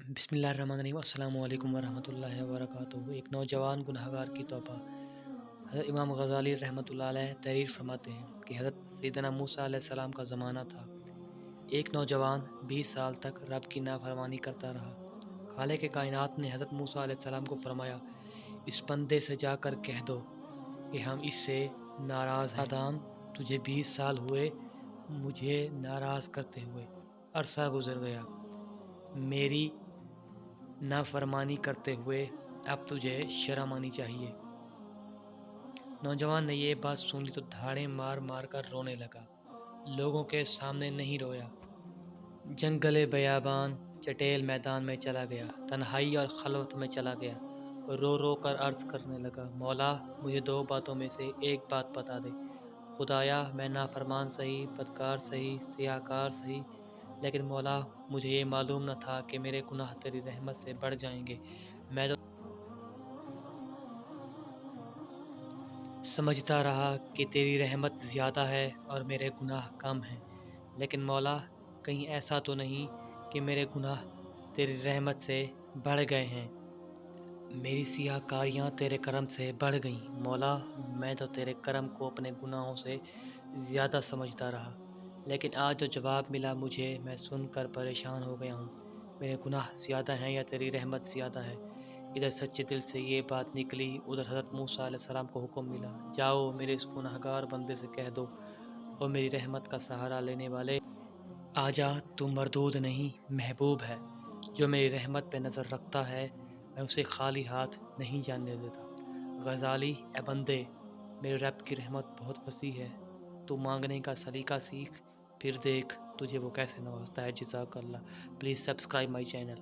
बिस्मिल्लाहिर्रहमानिर्रहीम अस्सलामु अलैकुम वरहमतुल्लाहि वबरकातुहू। एक नौजवान गुनहगार की तौबा। हज़रत इमाम गज़ाली रहमतुल्लाह अलैह तहरीर फरमाते हैं कि हज़रत सैयदना मूसा अलैहिस्सलाम का ज़माना था। एक नौजवान 20 साल तक रब की नाफरमानी करता रहा। खालिक़ कायनात ने हज़रत मूसा अलैहिस्सलाम को फरमाया, इस बंदे से जाकर कह दो कि हम इससे नाराज़ हैं। दान तुझे 20 साल हुए मुझे नाराज़ करते हुए। अरसा गुज़र गया मेरी नाफरमानी करते हुए, अब तुझे शर्म आनी चाहिए। नौजवान ने ये बात सुन ली तो धाड़ें मार मार कर रोने लगा। लोगों के सामने नहीं रोया, जंगले बयाबान चटेल मैदान में चला गया, तन्हाई और खलवत में चला गया, रो रो कर अर्ज करने लगा, मौला मुझे 2 बातों में से एक बात बता दे। खुदाया मैं नाफरमान सही, बदकार सही, सियाकार सही, लेकिन मौला मुझे ये मालूम न था कि मेरे गुनाह तेरी रहमत से बढ़ जाएंगे। मैं तो समझता रहा कि तेरी रहमत ज़्यादा है और मेरे गुनाह कम हैं, लेकिन मौला कहीं ऐसा तो नहीं कि मेरे गुनाह तेरी रहमत से बढ़ गए हैं। मेरी सियाकारियाँ तेरे करम से बढ़ गईं। मौला मैं तो तेरे करम को अपने गुनाहों से ज़्यादा समझता रहा, लेकिन आज जो जवाब मिला मुझे, मैं सुनकर परेशान हो गया हूँ। मेरे गुनाह ज़्यादा हैं या तेरी रहमत ज़्यादा है? इधर सच्चे दिल से ये बात निकली, उधर हज़रत मूसा अलैहिस्सलाम को हुक्म मिला, जाओ मेरे इस गुनहगार बंदे से कह दो, और मेरी रहमत का सहारा लेने वाले, आजा तू मरदूद नहीं महबूब है। जो मेरी रहमत पे नज़र रखता है, मैं उसे खाली हाथ नहीं जाने देता। गज़ाली ए बंदे, मेरे रब की रहमत बहुत वसी है, तू मांगने का सलीका सीख, फिर देख तुझे वो कैसे नवाजता है। जज़ाकल्लाह। Please subscribe my channel.